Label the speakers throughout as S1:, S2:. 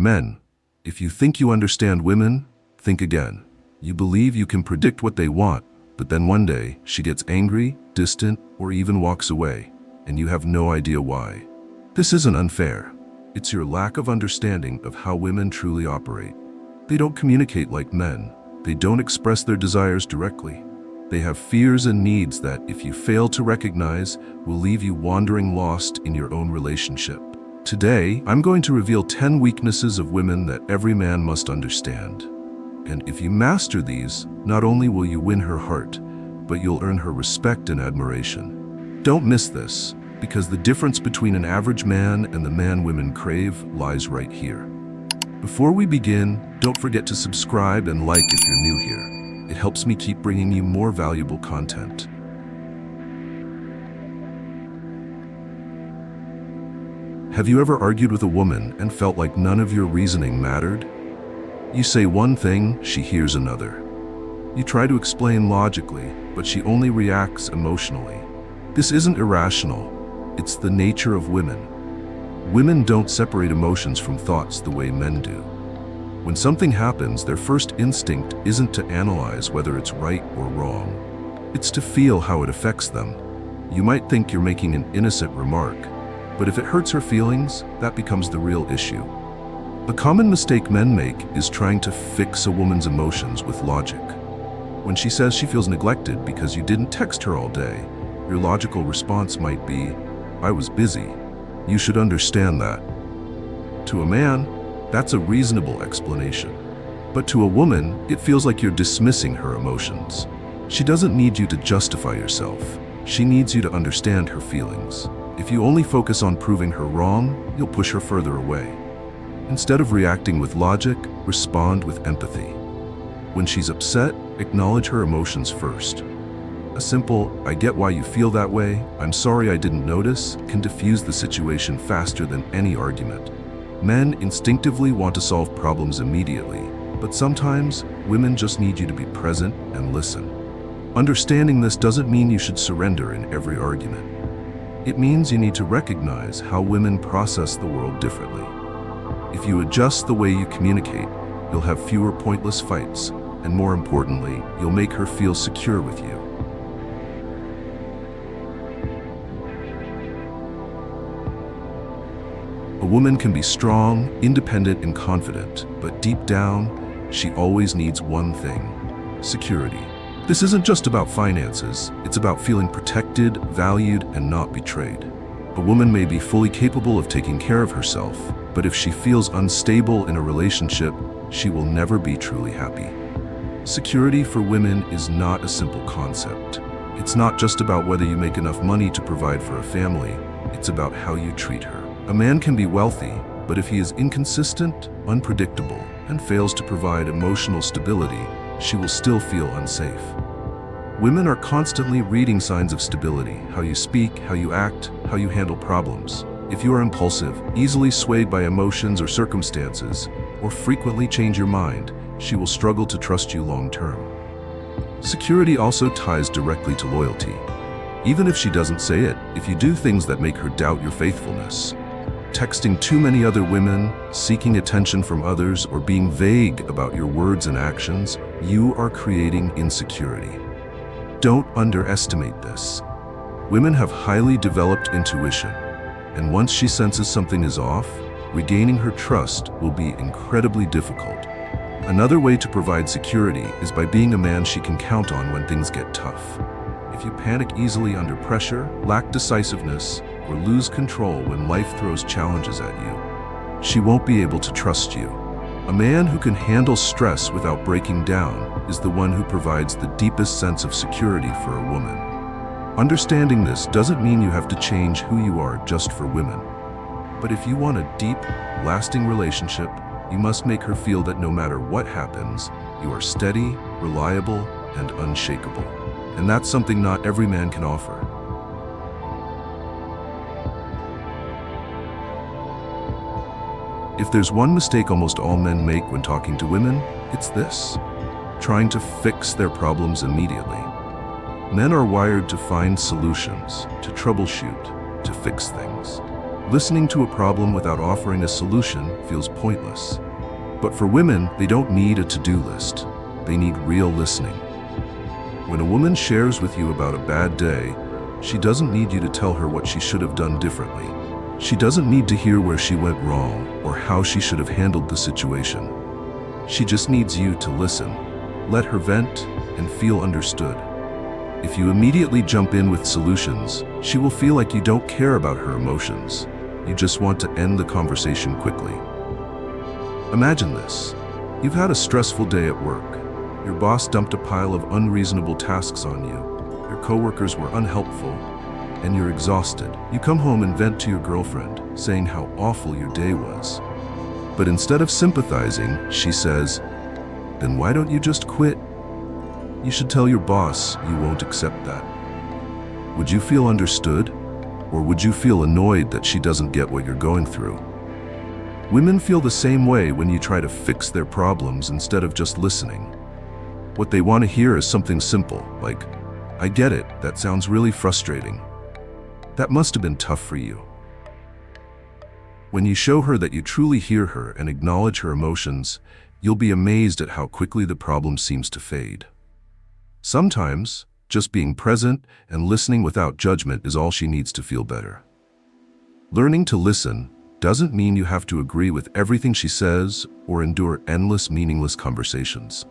S1: Men, if you think you understand women, think again. You believe you can predict what they want, but then one day she gets angry, distant, or even walks away, and you have no idea why. This isn't unfair. It's your lack of understanding of how women truly operate. They don't communicate like men. They don't express their desires directly. They have fears and needs that, if you fail to recognize, will leave you wandering lost in your own relationship. Today, I'm going to reveal 10 weaknesses of women that every man must understand. And if you master these, not only will you win her heart, but you'll earn her respect and admiration. Don't miss this, because the difference between an average man and the man women crave lies right here. Before we begin, don't forget to subscribe and like if you're new here. It helps me keep bringing you more valuable content. Have you ever argued with a woman and felt like none of your reasoning mattered? You say one thing, she hears another. You try to explain logically, but she only reacts emotionally. This isn't irrational. It's the nature of women. Women don't separate emotions from thoughts the way men do. When something happens, their first instinct isn't to analyze whether it's right or wrong. It's to feel how it affects them. You might think you're making an innocent remark, but if it hurts her feelings, that becomes the real issue. A common mistake men make is trying to fix a woman's emotions with logic. When she says she feels neglected because you didn't text her all day, your logical response might be, "I was busy. You should understand that." To a man, that's a reasonable explanation. But to a woman, it feels like you're dismissing her emotions. She doesn't need you to justify yourself. She needs you to understand her feelings. If you only focus on proving her wrong, you'll push her further away. Instead of reacting with logic, respond with empathy. When she's upset, acknowledge her emotions first. A simple, "I get why you feel that way, I'm sorry I didn't notice," can diffuse the situation faster than any argument. Men instinctively want to solve problems immediately, but sometimes women just need you to be present and listen. Understanding this doesn't mean you should surrender in every argument. It means you need to recognize how women process the world differently. If you adjust the way you communicate, you'll have fewer pointless fights, and more importantly, you'll make her feel secure with you. A woman can be strong, independent, and confident, but deep down, she always needs one thing: security. This isn't just about finances, it's about feeling protected, valued, and not betrayed. A woman may be fully capable of taking care of herself, but if she feels unstable in a relationship, she will never be truly happy. Security for women is not a simple concept. It's not just about whether you make enough money to provide for a family, it's about how you treat her. A man can be wealthy, but if he is inconsistent, unpredictable, and fails to provide emotional stability, she will still feel unsafe. Women are constantly reading signs of stability: how you speak, how you act, how you handle problems. If you are impulsive, easily swayed by emotions or circumstances, or frequently change your mind, she will struggle to trust you long term. Security also ties directly to loyalty. Even if she doesn't say it, if you do things that make her doubt your faithfulness, texting too many other women, seeking attention from others, or being vague about your words and actions, you are creating insecurity. Don't underestimate this. Women have highly developed intuition, and once she senses something is off, regaining her trust will be incredibly difficult. Another way to provide security is by being a man she can count on when things get tough. If you panic easily under pressure, lack decisiveness, or lose control when life throws challenges at you, she won't be able to trust you. A man who can handle stress without breaking down is the one who provides the deepest sense of security for a woman. Understanding this doesn't mean you have to change who you are just for women. But if you want a deep, lasting relationship, you must make her feel that no matter what happens, you are steady, reliable, and unshakable. And that's something not every man can offer. If there's one mistake almost all men make when talking to women, it's this: trying to fix their problems immediately. Men are wired to find solutions, to troubleshoot, to fix things. Listening to a problem without offering a solution feels pointless. But for women, they don't need a to-do list. They need real listening. When a woman shares with you about a bad day, she doesn't need you to tell her what she should have done differently. She doesn't need to hear where she went wrong or how she should have handled the situation. She just needs you to listen, let her vent, and feel understood. If you immediately jump in with solutions, she will feel like you don't care about her emotions. You just want to end the conversation quickly. Imagine this. You've had a stressful day at work. Your boss dumped a pile of unreasonable tasks on you. Your coworkers were unhelpful, and you're exhausted. You come home and vent to your girlfriend, saying how awful your day was. But instead of sympathizing, she says, "Then why don't you just quit?" You should tell your boss you won't accept that. Would you feel understood? Or would you feel annoyed that she doesn't get what you're going through? Women feel the same way when you try to fix their problems instead of just listening. What they want to hear is something simple, like, "I get it, that sounds really frustrating. That must have been tough for you." When you show her that you truly hear her and acknowledge her emotions, you'll be amazed at how quickly the problem seems to fade. Sometimes, just being present and listening without judgment is all she needs to feel better. Learning to listen doesn't mean you have to agree with everything she says or endure endless, meaningless conversations.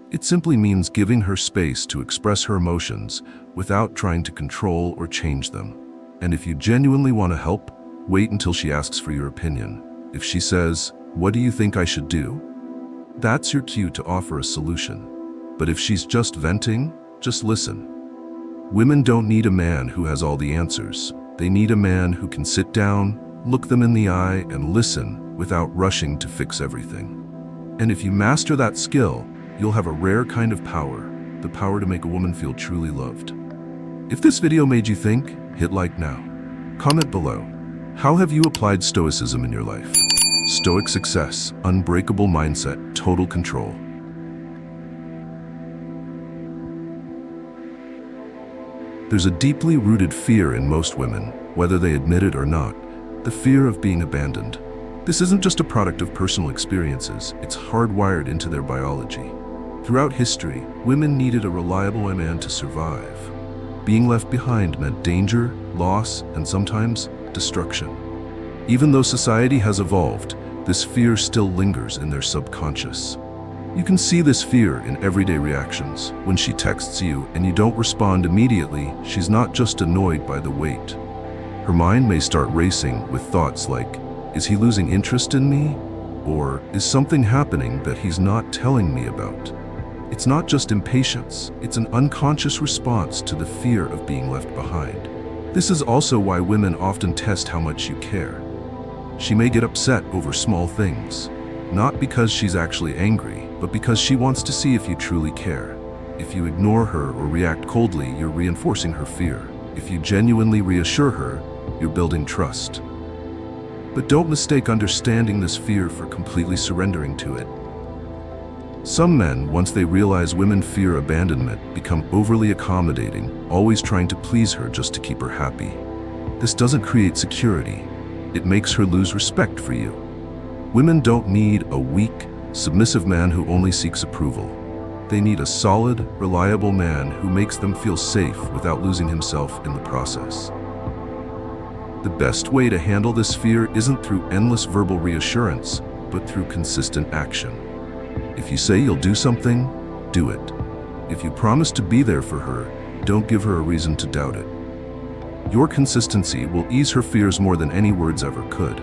S1: It simply means giving her space to express her emotions without trying to control or change them. And if you genuinely want to help, wait until she asks for your opinion. If she says, "What do you think I should do?" that's your cue to offer a solution. But if she's just venting, just listen. Women don't need a man who has all the answers. They need a man who can sit down, look them in the eye, and listen without rushing to fix everything. And if you master that skill, you'll have a rare kind of power, the power to make a woman feel truly loved. If this video made you think, hit like now. Comment below. How have you applied Stoicism in your life? Stoic success, unbreakable mindset, total control. There's a deeply rooted fear in most women, whether they admit it or not, the fear of being abandoned. This isn't just a product of personal experiences, it's hardwired into their biology. Throughout history, women needed a reliable man to survive. Being left behind meant danger, loss, and sometimes destruction. Even though society has evolved, this fear still lingers in their subconscious. You can see this fear in everyday reactions. When she texts you and you don't respond immediately, she's not just annoyed by the wait. Her mind may start racing with thoughts like, "Is he losing interest in me?" Or, "Is something happening that he's not telling me about?" It's not just impatience, it's an unconscious response to the fear of being left behind. This is also why women often test how much you care. She may get upset over small things, not because she's actually angry, but because she wants to see if you truly care. If you ignore her or react coldly, you're reinforcing her fear. If you genuinely reassure her, you're building trust. But don't mistake understanding this fear for completely surrendering to it. Some men, once they realize women fear abandonment, become overly accommodating, always trying to please her just to keep her happy. This doesn't create security. It makes her lose respect for you. Women don't need a weak, submissive man who only seeks approval. They need a solid, reliable man who makes them feel safe without losing himself in the process. The best way to handle this fear isn't through endless verbal reassurance, but through consistent action. If you say you'll do something, do it. If you promise to be there for her, don't give her a reason to doubt it. Your consistency will ease her fears more than any words ever could.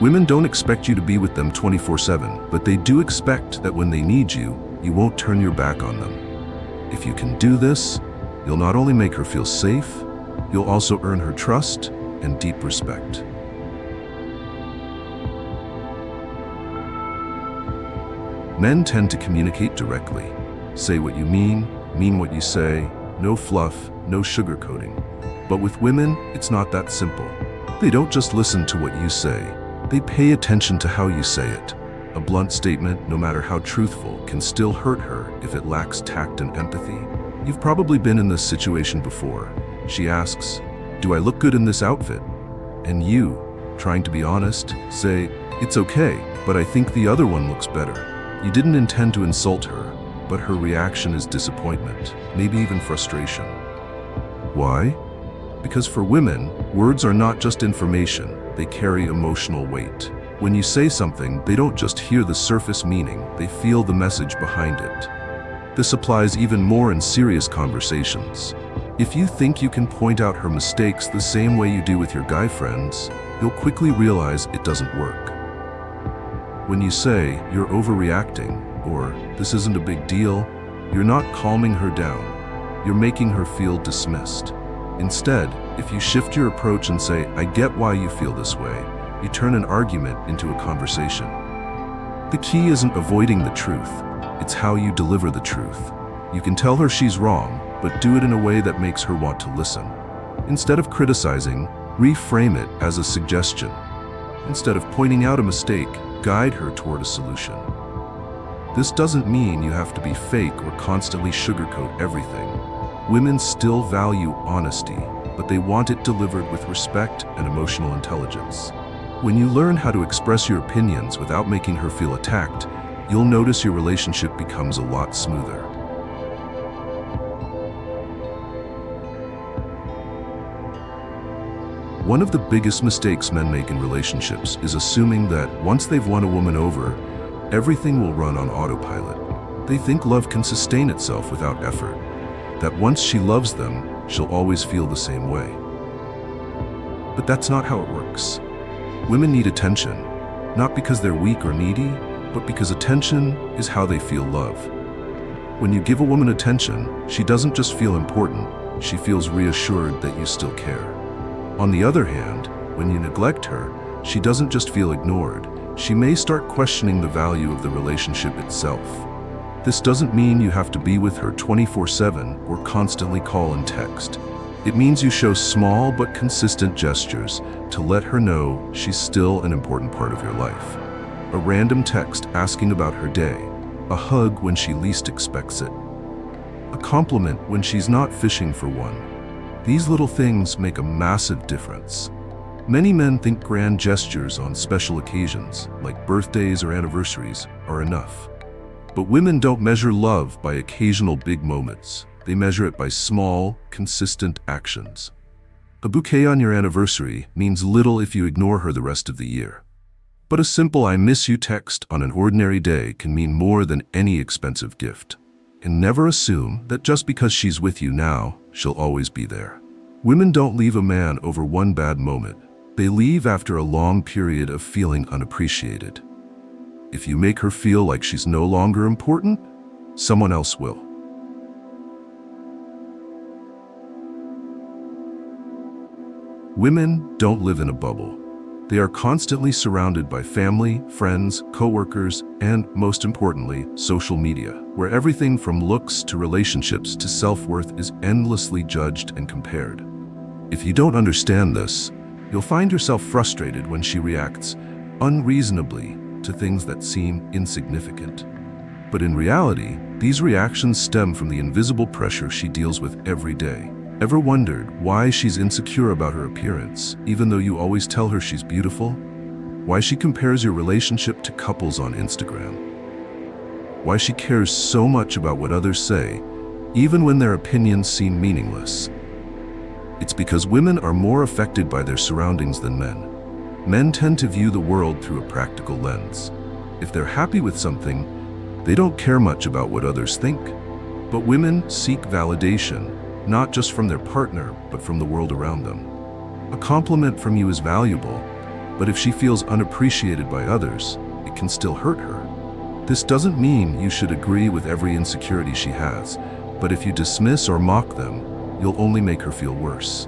S1: Women don't expect you to be with them 24/7, but they do expect that when they need you, you won't turn your back on them. If you can do this, you'll not only make her feel safe, you'll also earn her trust and deep respect. Men tend to communicate directly. Say what you mean what you say, no fluff, no sugarcoating. But with women, it's not that simple. They don't just listen to what you say, they pay attention to how you say it. A blunt statement, no matter how truthful, can still hurt her if it lacks tact and empathy. You've probably been in this situation before. She asks, "Do I look good in this outfit?" And you, trying to be honest, say, "It's okay, but I think the other one looks better." You didn't intend to insult her, but her reaction is disappointment, maybe even frustration. Why? Because for women, words are not just information, they carry emotional weight. When you say something, they don't just hear the surface meaning, they feel the message behind it. This applies even more in serious conversations. If you think you can point out her mistakes the same way you do with your guy friends, you'll quickly realize it doesn't work. When you say, "You're overreacting," or "This isn't a big deal," you're not calming her down. You're making her feel dismissed. Instead, if you shift your approach and say, "I get why you feel this way," you turn an argument into a conversation. The key isn't avoiding the truth, it's how you deliver the truth. You can tell her she's wrong, but do it in a way that makes her want to listen. Instead of criticizing, reframe it as a suggestion. Instead of pointing out a mistake, guide her toward a solution. This doesn't mean you have to be fake or constantly sugarcoat everything. Women still value honesty, but they want it delivered with respect and emotional intelligence. When you learn how to express your opinions without making her feel attacked, you'll notice your relationship becomes a lot smoother. One of the biggest mistakes men make in relationships is assuming that once they've won a woman over, everything will run on autopilot. They think love can sustain itself without effort, that once she loves them, she'll always feel the same way. But that's not how it works. Women need attention, not because they're weak or needy, but because attention is how they feel love. When you give a woman attention, she doesn't just feel important, she feels reassured that you still care. On the other hand, when you neglect her, she doesn't just feel ignored, she may start questioning the value of the relationship itself. This doesn't mean you have to be with her 24/7 or constantly call and text. It means you show small but consistent gestures to let her know she's still an important part of your life. A random text asking about her day, a hug when she least expects it, a compliment when she's not fishing for one. These little things make a massive difference. Many men think grand gestures on special occasions, like birthdays or anniversaries, are enough. But women don't measure love by occasional big moments. They measure it by small, consistent actions. A bouquet on your anniversary means little if you ignore her the rest of the year. But a simple "I miss you" text on an ordinary day can mean more than any expensive gift. And never assume that just because she's with you now, she'll always be there. Women don't leave a man over one bad moment. They leave after a long period of feeling unappreciated. If you make her feel like she's no longer important, someone else will. Women don't live in a bubble. They are constantly surrounded by family, friends, coworkers, and, most importantly, social media, where everything from looks to relationships to self-worth is endlessly judged and compared. If you don't understand this, you'll find yourself frustrated when she reacts unreasonably to things that seem insignificant. But in reality, these reactions stem from the invisible pressure she deals with every day. Ever wondered why she's insecure about her appearance, even though you always tell her she's beautiful? Why she compares your relationship to couples on Instagram? Why she cares so much about what others say, even when their opinions seem meaningless? It's because women are more affected by their surroundings than men. Men tend to view the world through a practical lens. If they're happy with something, they don't care much about what others think. But women seek validation, not just from their partner, but from the world around them. A compliment from you is valuable, but if she feels unappreciated by others, it can still hurt her. This doesn't mean you should agree with every insecurity she has, but if you dismiss or mock them, you'll only make her feel worse.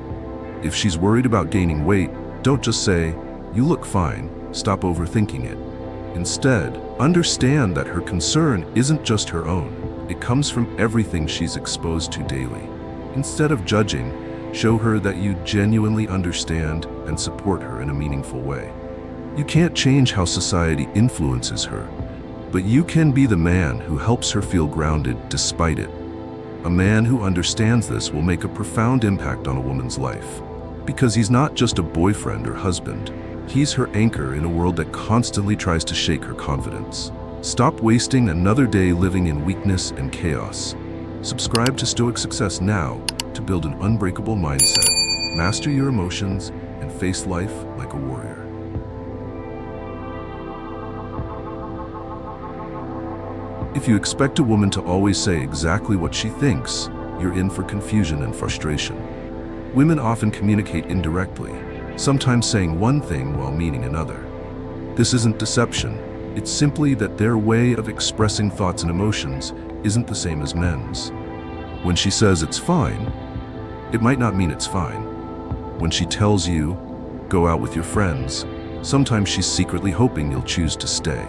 S1: If she's worried about gaining weight, don't just say, "You look fine," stop overthinking it. Instead, understand that her concern isn't just her own. It comes from everything she's exposed to daily. Instead of judging, show her that you genuinely understand and support her in a meaningful way. You can't change how society influences her, but you can be the man who helps her feel grounded despite it. A man who understands this will make a profound impact on a woman's life, because he's not just a boyfriend or husband, He's her anchor in a world that constantly tries to shake her confidence. Stop wasting another day living in weakness and chaos. Subscribe to Stoic Success now to build an unbreakable mindset, master your emotions, and face life like a warrior. If you expect a woman to always say exactly what she thinks, you're in for confusion and frustration. Women often communicate indirectly, sometimes saying one thing while meaning another. This isn't deception, it's simply that their way of expressing thoughts and emotions isn't the same as men's. When she says it's fine, it might not mean it's fine. When she tells you, go out with your friends, sometimes she's secretly hoping you'll choose to stay.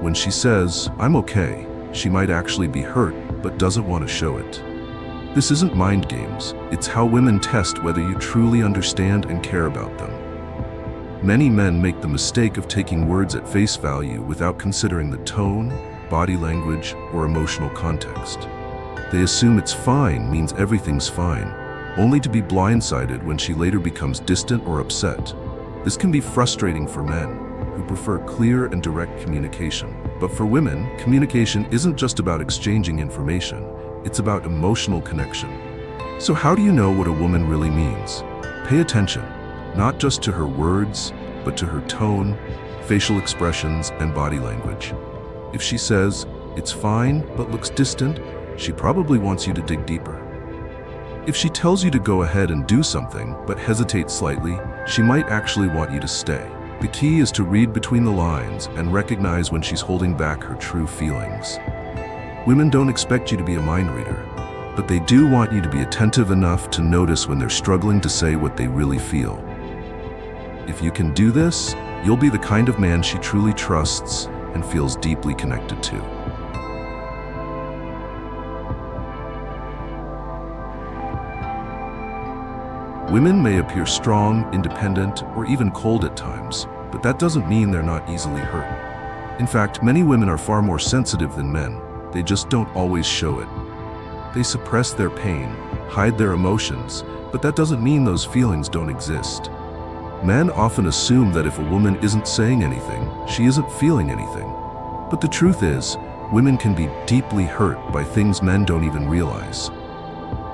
S1: When she says, I'm okay, she might actually be hurt, but doesn't want to show it. This isn't mind games, it's how women test whether you truly understand and care about them. Many men make the mistake of taking words at face value without considering the tone, body language, or emotional context. They assume it's fine means everything's fine, only to be blindsided when she later becomes distant or upset. This can be frustrating for men, who prefer clear and direct communication. But for women, communication isn't just about exchanging information, it's about emotional connection. So how do you know what a woman really means? Pay attention, not just to her words, but to her tone, facial expressions, and body language. If she says, it's fine, but looks distant, she probably wants you to dig deeper. If she tells you to go ahead and do something, but hesitates slightly, she might actually want you to stay. The key is to read between the lines and recognize when she's holding back her true feelings. Women don't expect you to be a mind reader, but they do want you to be attentive enough to notice when they're struggling to say what they really feel. If you can do this, you'll be the kind of man she truly trusts and feels deeply connected to. Women may appear strong, independent, or even cold at times, but that doesn't mean they're not easily hurt. In fact, many women are far more sensitive than men. They just don't always show it. They suppress their pain, hide their emotions, but that doesn't mean those feelings don't exist. Men often assume that if a woman isn't saying anything, she isn't feeling anything. But the truth is, women can be deeply hurt by things men don't even realize.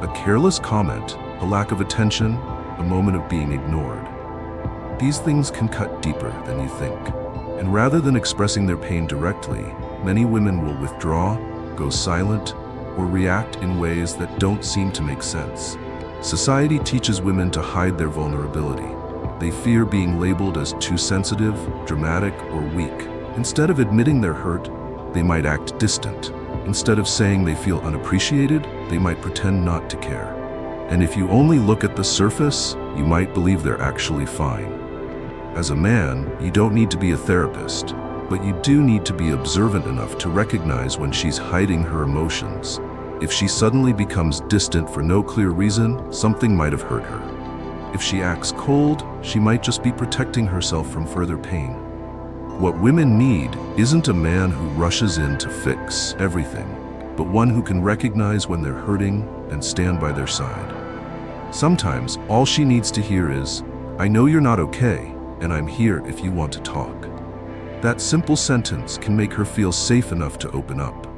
S1: A careless comment, a lack of attention, a moment of being ignored. These things can cut deeper than you think. And rather than expressing their pain directly, many women will withdraw, go silent, or react in ways that don't seem to make sense. Society teaches women to hide their vulnerability. They fear being labeled as too sensitive, dramatic, or weak. Instead of admitting they're hurt, they might act distant. Instead of saying they feel unappreciated, they might pretend not to care. And if you only look at the surface, you might believe they're actually fine. As a man, you don't need to be a therapist, but you do need to be observant enough to recognize when she's hiding her emotions. If she suddenly becomes distant for no clear reason, something might have hurt her. If she acts cold, she might just be protecting herself from further pain. What women need isn't a man who rushes in to fix everything, but one who can recognize when they're hurting and stand by their side. Sometimes, all she needs to hear is, I know you're not okay, and I'm here if you want to talk. That simple sentence can make her feel safe enough to open up.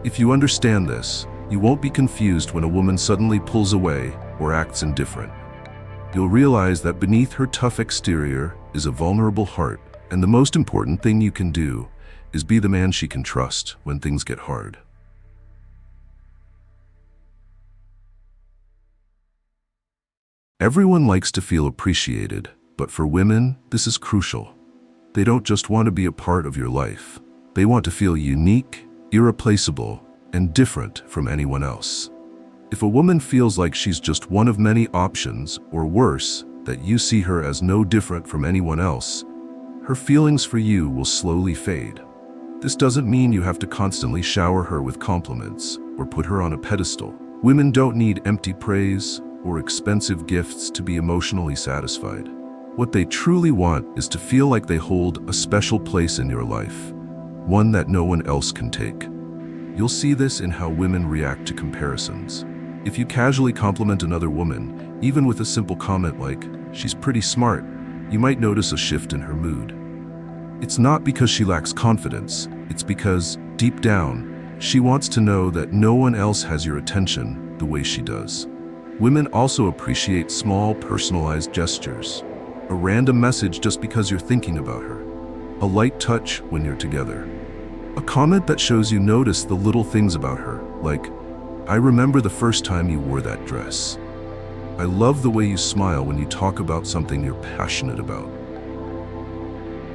S1: If you understand this, you won't be confused when a woman suddenly pulls away or acts indifferent. You'll realize that beneath her tough exterior is a vulnerable heart, and the most important thing you can do is be the man she can trust when things get hard. Everyone likes to feel appreciated, but for women, this is crucial. They don't just want to be a part of your life. They want to feel unique, irreplaceable, and different from anyone else. If a woman feels like she's just one of many options, or worse, that you see her as no different from anyone else, her feelings for you will slowly fade. This doesn't mean you have to constantly shower her with compliments or put her on a pedestal. Women don't need empty praise or expensive gifts to be emotionally satisfied. What they truly want is to feel like they hold a special place in your life, one that no one else can take. You'll see this in how women react to comparisons. If you casually compliment another woman, even with a simple comment like, "She's pretty smart," you might notice a shift in her mood. It's not because she lacks confidence, it's because, deep down, she wants to know that no one else has your attention the way she does. Women also appreciate small, personalized gestures. A random message just because you're thinking about her. A light touch when you're together. A comment that shows you notice the little things about her, like, "I remember the first time you wore that dress. I love the way you smile when you talk about something you're passionate about."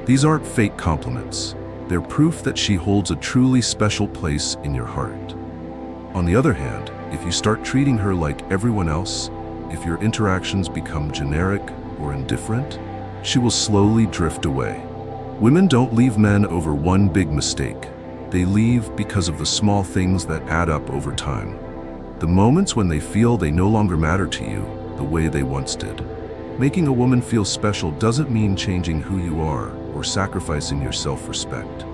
S1: These aren't fake compliments. They're proof that she holds a truly special place in your heart. On the other hand, if you start treating her like everyone else, if your interactions become generic or indifferent, she will slowly drift away. Women don't leave men over one big mistake. They leave because of the small things that add up over time. The moments when they feel they no longer matter to you the way they once did. Making a woman feel special doesn't mean changing who you are or sacrificing your self-respect.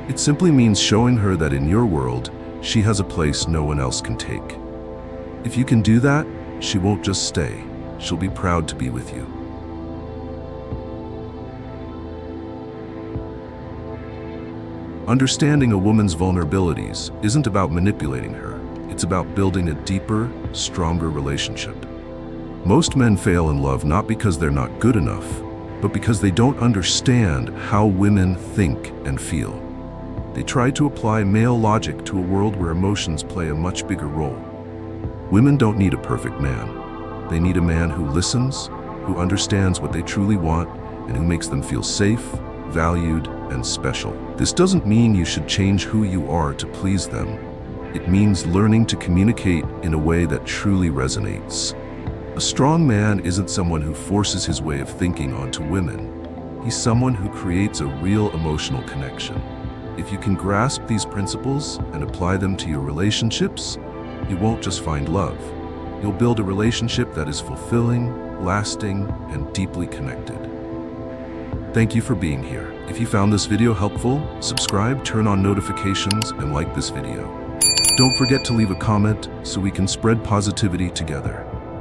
S1: It simply means showing her that in your world, she has a place no one else can take. If you can do that, she won't just stay. She'll be proud to be with you. Understanding a woman's vulnerabilities isn't about manipulating her. It's about building a deeper, stronger relationship. Most men fail in love not because they're not good enough, but because they don't understand how women think and feel. They try to apply male logic to a world where emotions play a much bigger role. Women don't need a perfect man. They need a man who listens, who understands what they truly want, and who makes them feel safe, valued, and special. This doesn't mean you should change who you are to please them. It means learning to communicate in a way that truly resonates. A strong man isn't someone who forces his way of thinking onto women. He's someone who creates a real emotional connection. If you can grasp these principles and apply them to your relationships, you won't just find love. You'll build a relationship that is fulfilling, lasting, and deeply connected. Thank you for being here. If you found this video helpful, subscribe, turn on notifications, and like this video. Don't forget to leave a comment so we can spread positivity together.